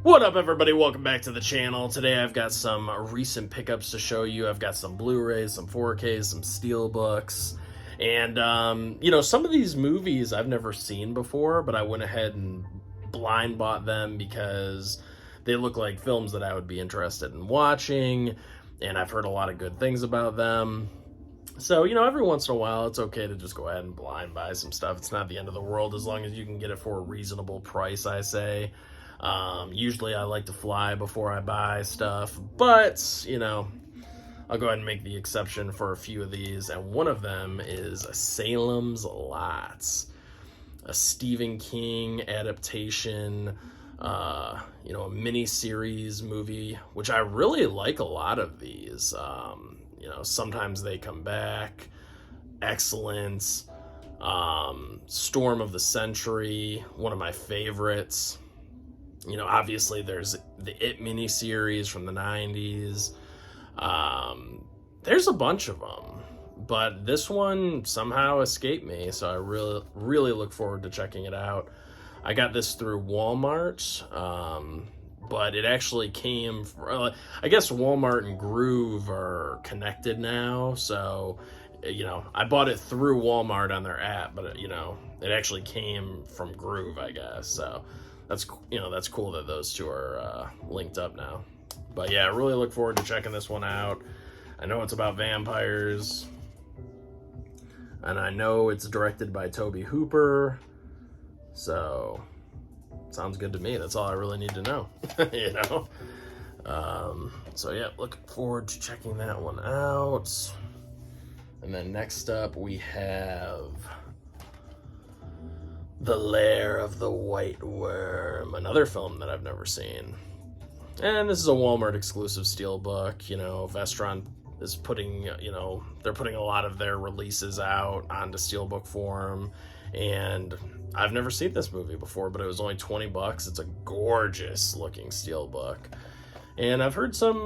What up, everybody? Welcome back to the channel. Today I've got some recent pickups to show you. I've got some Blu-rays, some 4Ks, some Steelbooks, and some of these movies I've never seen before, but I went ahead and blind bought them because they look like films that I would be interested in watching, and I've heard a lot of good things about them. So, every once in a while, it's okay to just go ahead and blind buy some stuff. It's not the end of the world as long as you can get it for a reasonable price, I say. Usually I like to fly before I buy stuff, but, I'll go ahead and make the exception for a few of these, and one of them is Salem's Lot, a Stephen King adaptation, a mini-series movie, which I really like a lot of these. Sometimes they come back, excellent, Storm of the Century, one of my favorites. Obviously there's the It miniseries from the 90s. There's a bunch of them, but this one somehow escaped me, so I really look forward to checking it out. I got this through Walmart, but it actually came from, I guess Walmart and Groove are connected now, so I bought it through Walmart on their app, but it actually came from Groove, I guess. So that's cool that those two are linked up now. But yeah, I really look forward to checking this one out. I know it's about vampires, and I know it's directed by Tobe Hooper, so sounds good to me. That's all I really need to know. So yeah, looking forward to checking that one out. And then next up we have The Lair of the White Worm, another film that I've never seen. And this is a Walmart exclusive steelbook. Vestron is putting, they're putting a lot of their releases out onto steelbook form. And I've never seen this movie before, but it was only $20. It's a gorgeous looking steelbook. And I've heard some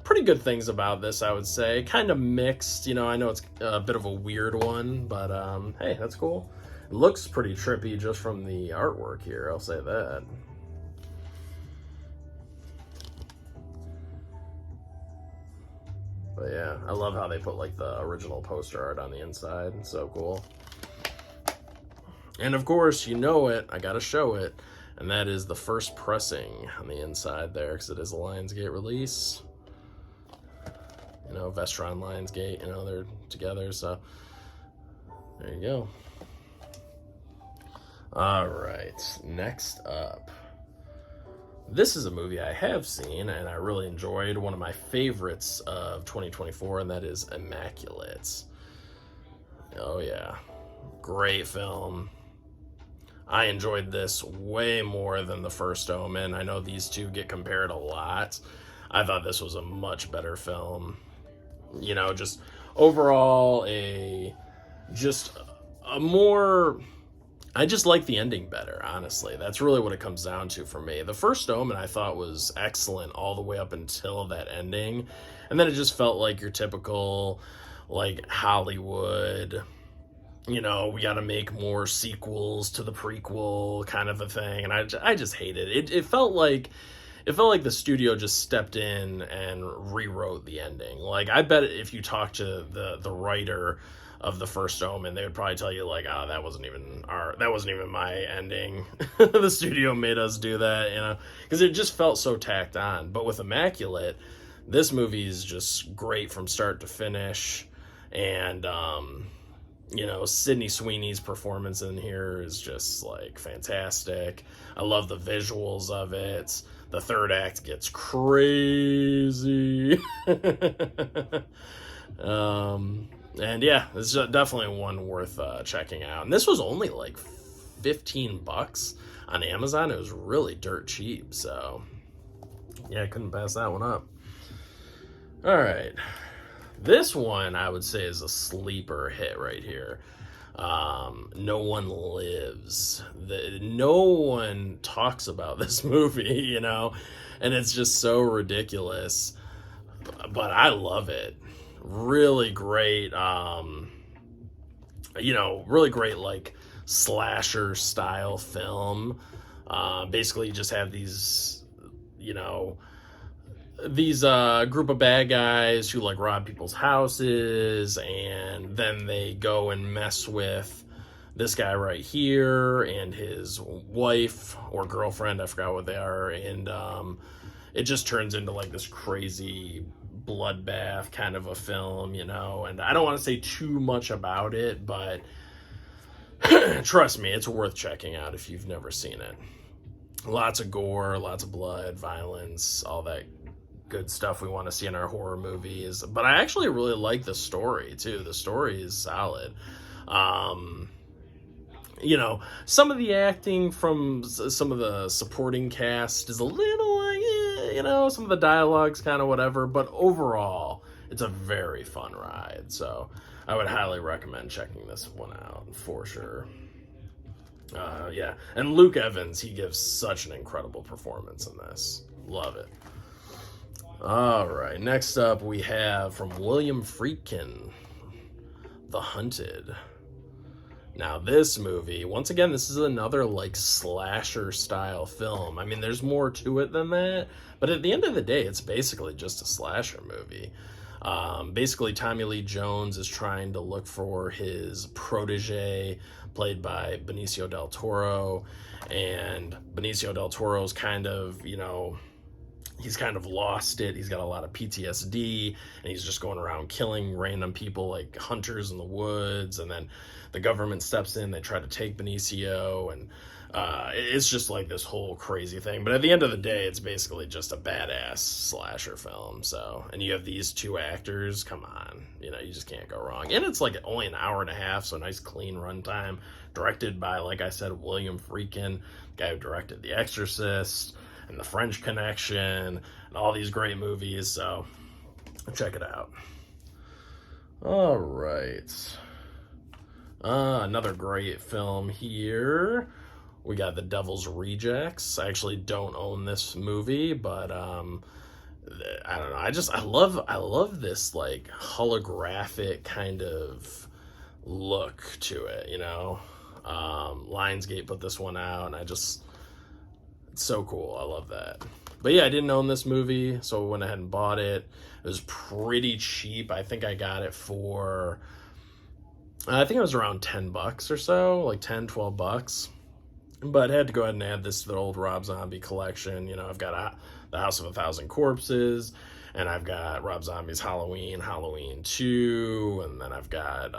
pretty good things about this, I would say. Kind of mixed. I know it's a bit of a weird one, but hey, that's cool. It looks pretty trippy just from the artwork here, I'll say that. But yeah, I love how they put like the original poster art on the inside. It's so cool. And of course, I gotta show it. And that is the first pressing on the inside there, because it is a Lionsgate release. Vestron, Lionsgate, they're together, so there you go. All right, next up. This is a movie I have seen and I really enjoyed, one of my favorites of 2024, and that is Immaculate. Oh yeah, great film. I enjoyed this way more than The First Omen. I know these two get compared a lot. I thought this was a much better film. Just overall I just like the ending better, honestly. That's really what it comes down to for me. The First Omen I thought was excellent all the way up until that ending. And then it just felt like your typical, Hollywood, we got to make more sequels to the prequel kind of a thing. And I just hated it. It felt like the studio just stepped in and rewrote the ending. I bet if you talk to the writer of The First Omen, they would probably tell you that wasn't even my ending. The studio made us do that, because it just felt so tacked on. But with Immaculate, this movie is just great from start to finish, and Sydney Sweeney's performance in here is just fantastic. I love the visuals of it. The third act gets crazy. And yeah, it's definitely one worth checking out. And this was only $15 on Amazon. It was really dirt cheap. So yeah, I couldn't pass that one up. All right. This one I would say is a sleeper hit right here. No One Lives. No one talks about this movie, and it's just so ridiculous. But I love it. Really great, really great slasher style film. Basically, you just have these, you know, these group of bad guys who like rob people's houses, and then they go and mess with this guy right here and his wife or girlfriend, I forgot what they are, and it just turns into like this crazy bloodbath kind of a film, you know. And I don't want to say too much about it, but trust me, it's worth checking out if you've never seen it. Lots of gore, lots of blood, violence, all that good stuff we want to see in our horror movies. But I actually really like the story too. The story is solid. You know, some of the acting from some of the supporting cast is a little like, you know, some of the dialogue's kind of whatever, but overall, it's a very fun ride. So I would highly recommend checking this one out for sure. Yeah, and Luke Evans, he gives such an incredible performance in this. Love it. All right, next up we have from William Friedkin, The Hunted. Now this movie, once again, this is another like slasher style film. I mean, there's more to it than that, but at the end of the day, it's basically just a slasher movie. Basically, Tommy Lee Jones is trying to look for his protege, played by Benicio del Toro, and Benicio del Toro's kind of, you know, he's kind of lost it. He's got a lot of PTSD, and he's just going around killing random people like hunters in the woods, and then the government steps in, they try to take Benicio, and it's just like this whole crazy thing. But at the end of the day, it's basically just a badass slasher film. So, and you have these two actors, come on, you know, you just can't go wrong. And it's like only an hour and a half, so nice clean runtime. Directed by, like I said, William Friedkin, the guy who directed The Exorcist and The French Connection and all these great movies. So check it out. All right. Another great film here. We got The Devil's Rejects. I actually don't own this movie, but I don't know. I love this like holographic kind of look to it, you know. Lionsgate put this one out, and it's so cool. I love that. But yeah, I didn't own this movie, so I went ahead and bought it. It was pretty cheap. I think I got it for, I think it was around $10 or so, like 10, $12. But I had to go ahead and add this to the old Rob Zombie collection. You know, I've got The House of a Thousand Corpses, and I've got Rob Zombie's Halloween, Halloween 2, and then I've got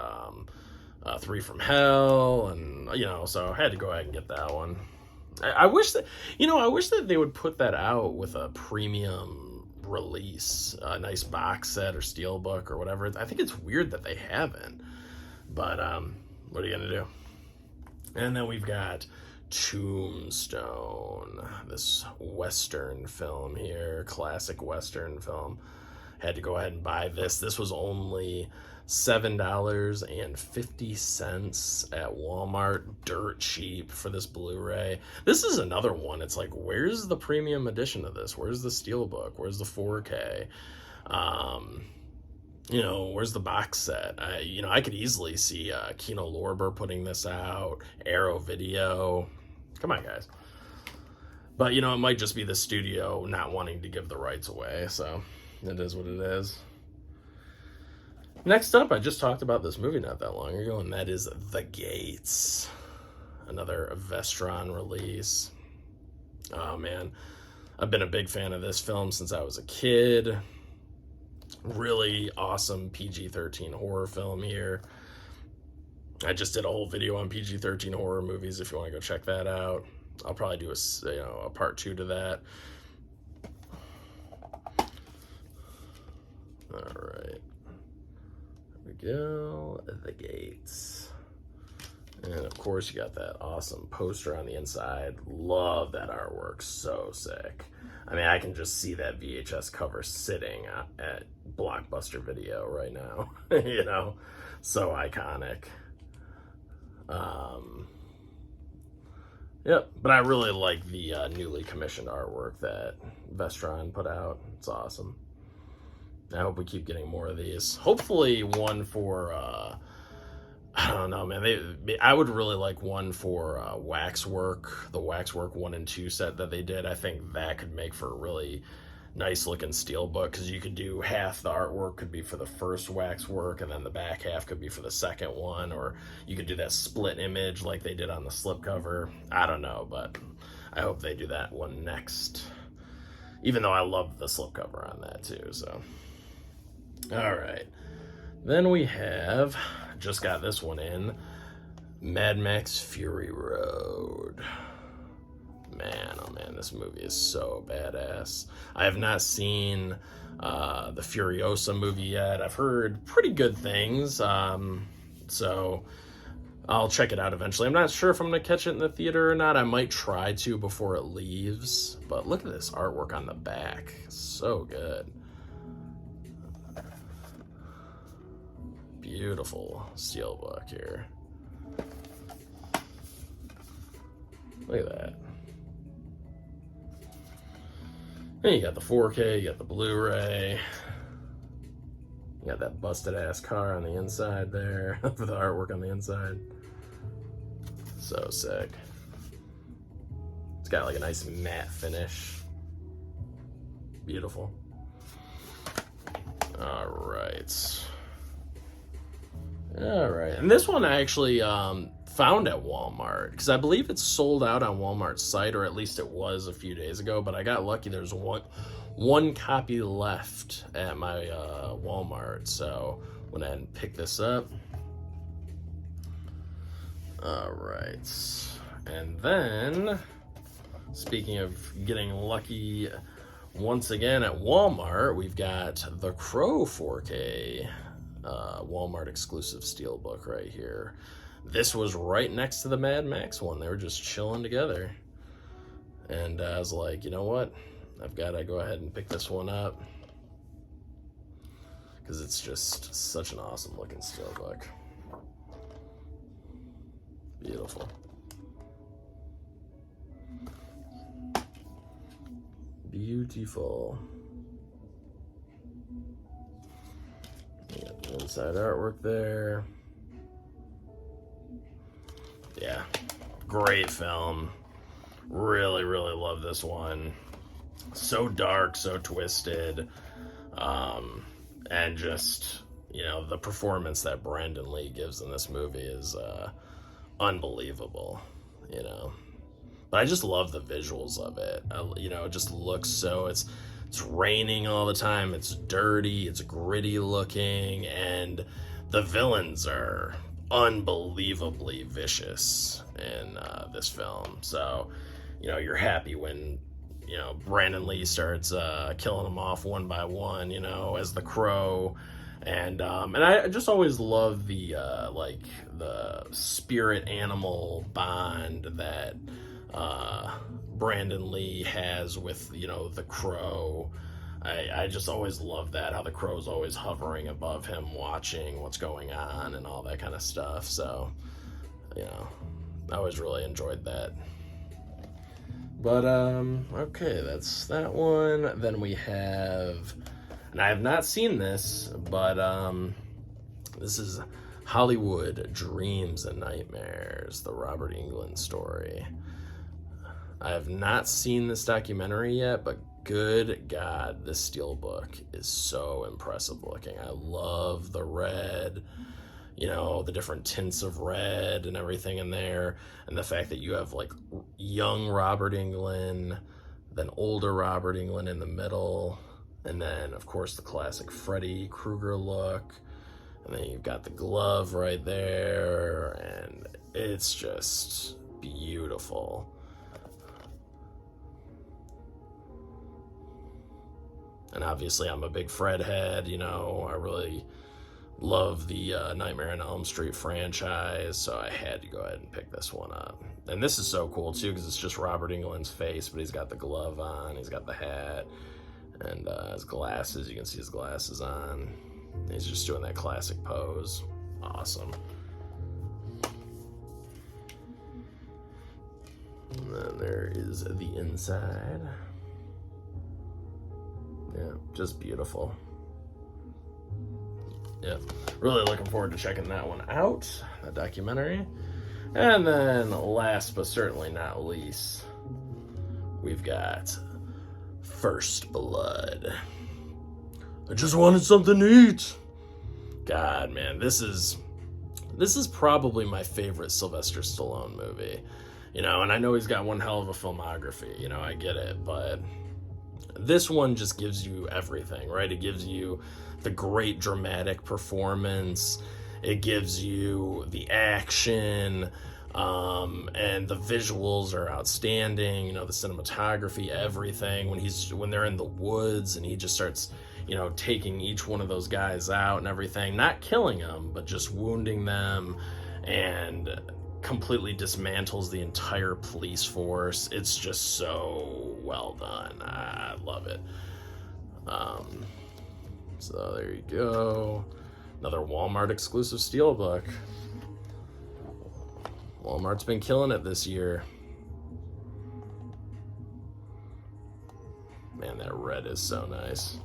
3 from Hell, and, you know, so I had to go ahead and get that one. I wish that, you know, I wish that they would put that out with a premium release, a nice box set or steelbook or whatever. I think it's weird that they haven't, but what are you gonna do? And then we've got Tombstone, this Western film here, classic Western film. Had to go ahead and buy this. This was only $7.50 at Walmart, dirt cheap for this Blu-ray. This is another one. It's like, where's the premium edition of this? Where's the steelbook? Where's the 4K? You know, where's the box set? You know, I could easily see Kino Lorber putting this out, Arrow Video. Come on, guys. But, you know, it might just be the studio not wanting to give the rights away, so it is what it is. Next up, I just talked about this movie not that long ago, and that is The Gates. Another Vestron release. Oh, man. I've been a big fan of this film since I was a kid. Really awesome PG-13 horror film here. I just did a whole video on PG-13 horror movies if you want to go check that out. I'll probably do a part 2 to that. All right. Here we go. The Gates. And of course you got that awesome poster on the inside. Love that artwork. So sick. I mean, I can just see that VHS cover sitting at Blockbuster Video right now. You know, so iconic. Yep, but I really like the newly commissioned artwork that Vestron put out. It's awesome. I hope we keep getting more of these. Hopefully one for I don't know, man. I would really like one for Waxwork, the Waxwork 1 and 2 set that they did. I think that could make for a really nice looking steelbook, because you could do half the artwork could be for the first Waxwork, and then the back half could be for the second one, or you could do that split image like they did on the slipcover. I don't know, but I hope they do that one next. Even though I love the slipcover on that too, so. All right. Then we have, just got this one in, Mad Max Fury Road. Man, oh man, this movie is so badass. I have not seen the Furiosa movie yet. I've heard pretty good things, so I'll check it out eventually. I'm not sure if I'm going to catch it in the theater or not. I might try to before it leaves, but look at this artwork on the back. So good. Beautiful steelbook here. Look at that. And you got the 4K, you got the Blu-ray. You got that busted ass car on the inside there for the artwork on the inside. So sick. It's got like a nice matte finish. Beautiful. All right. All right, and this one I actually found at Walmart, because I believe it's sold out on Walmart's site, or at least it was a few days ago, but I got lucky. There's one copy left at my Walmart, so went ahead and picked this up. All right, and then speaking of getting lucky once again at Walmart, we've got The Crow 4K Walmart exclusive steelbook right here. This was right next to the Mad Max one. They were just chilling together, and I was like, you know what, I've got to go ahead and pick this one up, because it's just such an awesome looking steelbook. Beautiful. Beautiful. Inside artwork there. Yeah, great film. Really, really love this one. So dark, so twisted, and just, you know, the performance that Brandon Lee gives in this movie is unbelievable, you know. But I just love the visuals of it. You know, it just looks so, it's raining all the time, it's dirty, it's gritty looking, and the villains are unbelievably vicious in this film. So, you know, you're happy when, you know, Brandon Lee starts killing them off one by one, you know, as the Crow. And I just always love the like the spirit animal bond that Brandon Lee has with, you know, the Crow. I just always love that, how the Crow's always hovering above him, watching what's going on and all that kind of stuff. So, you know, I always really enjoyed that. But, okay, that's that one. Then we have, and I have not seen this, but this is Hollywood Dreams and Nightmares, the Robert Englund story. I have not seen this documentary yet, but good God, this steelbook is so impressive looking. I love the red, you know, the different tints of red and everything in there, and the fact that you have like young Robert Englund, then older Robert Englund in the middle, and then of course the classic Freddy Krueger look, and then you've got the glove right there, and it's just beautiful. And obviously I'm a big Fred head, you know, I really love the Nightmare on Elm Street franchise, so I had to go ahead and pick this one up. And this is so cool too, because it's just Robert Englund's face, but he's got the glove on, he's got the hat, and his glasses, you can see his glasses on. He's just doing that classic pose. Awesome. And then there is the inside. Yeah, just beautiful. Yeah, really looking forward to checking that one out, that documentary. And then last but certainly not least, we've got First Blood. I just wanted something to eat. God, man, this is probably my favorite Sylvester Stallone movie. You know, and I know he's got one hell of a filmography, you know, I get it, but this one just gives you everything, right? It gives you the great dramatic performance, it gives you the action, and the visuals are outstanding, you know, the cinematography, everything. When they're in the woods and he just starts, you know, taking each one of those guys out and everything, not killing them, but just wounding them, and completely dismantles the entire police force. It's just so well done. I love it. So there you go. Another Walmart exclusive Steelbook. Walmart's been killing it this year. Man, that red is so nice.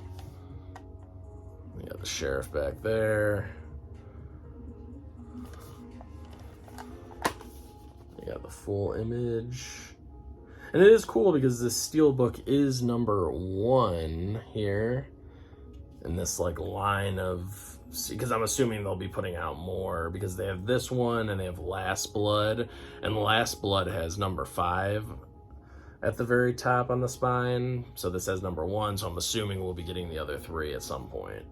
We got the sheriff back there. You got the full image. And it is cool because this Steelbook is number 1 here in this like line of, because I'm assuming they'll be putting out more, because they have this one and they have Last Blood, and Last Blood has number 5 at the very top on the spine. So this has number 1, so I'm assuming we'll be getting the other 3 at some point,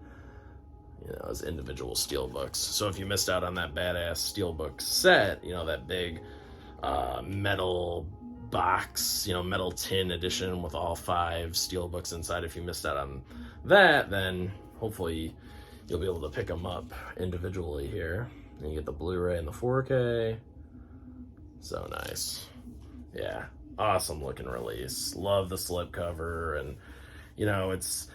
you know, as individual Steelbooks. So if you missed out on that badass Steelbook set, you know, that big metal box, you know, metal tin edition with all 5 Steelbooks inside, if you missed out on that, then hopefully you'll be able to pick them up individually here. And you get the Blu-ray and the 4K. So nice. Yeah, awesome looking release. Love the slipcover, and you know, it's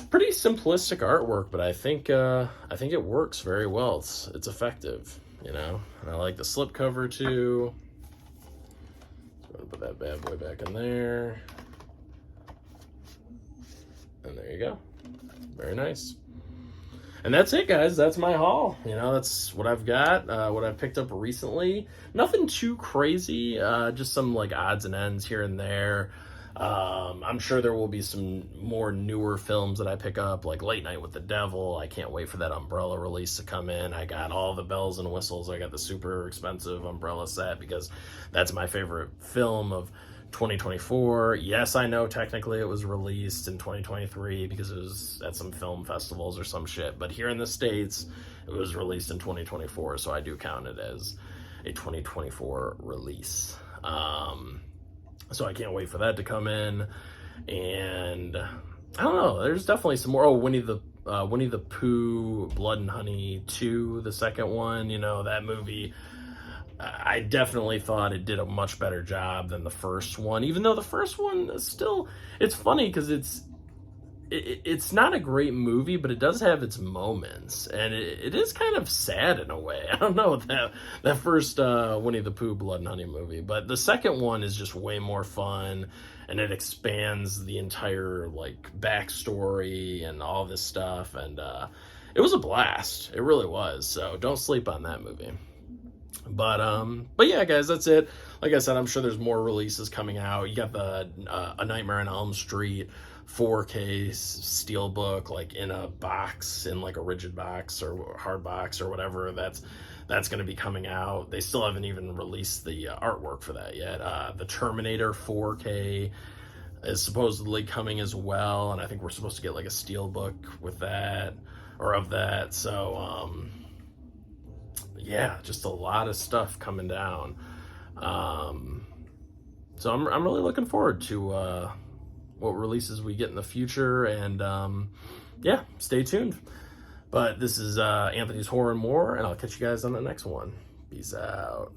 pretty simplistic artwork, but I think it works very well. It's effective, you know. And I like the slipcover too. So put that bad boy back in there. And there you go. Very nice. And that's it, guys. That's my haul. You know, that's what I've got, what I've picked up recently. Nothing too crazy, just some like odds and ends here and there. I'm sure there will be some more newer films that I pick up, like Late Night with the Devil. I can't wait for that Umbrella release to come in. I got all the bells and whistles. I got the super expensive Umbrella set because that's my favorite film of 2024. Yes, I know technically it was released in 2023 because it was at some film festivals or some shit, but here in the States it was released in 2024, so I do count it as a 2024 release. So I can't wait for that to come in. And I don't know, there's definitely some more. Winnie the Pooh Blood and Honey 2, the second one, you know, that movie, I definitely thought it did a much better job than the first one, even though the first one is still, it's funny because it's not a great movie, but it does have its moments, and it is kind of sad in a way. I don't know, that first Winnie the Pooh Blood and Honey movie, but the second one is just way more fun, and it expands the entire like backstory and all this stuff, and it was a blast. It really was. So don't sleep on that movie. But yeah, guys, that's it. Like I said, I'm sure there's more releases coming out. You got the A Nightmare on Elm Street 4K Steelbook, like in a box, in like a rigid box or hard box or whatever. That's going to be coming out. They still haven't even released the artwork for that yet. The Terminator 4K is supposedly coming as well, and I think we're supposed to get like a Steelbook with that, or of that. So yeah, just a lot of stuff coming down. So I'm really looking forward to what releases we get in the future, and yeah, stay tuned. But this is Anthony's Horror and More, and I'll catch you guys on the next one. Peace out.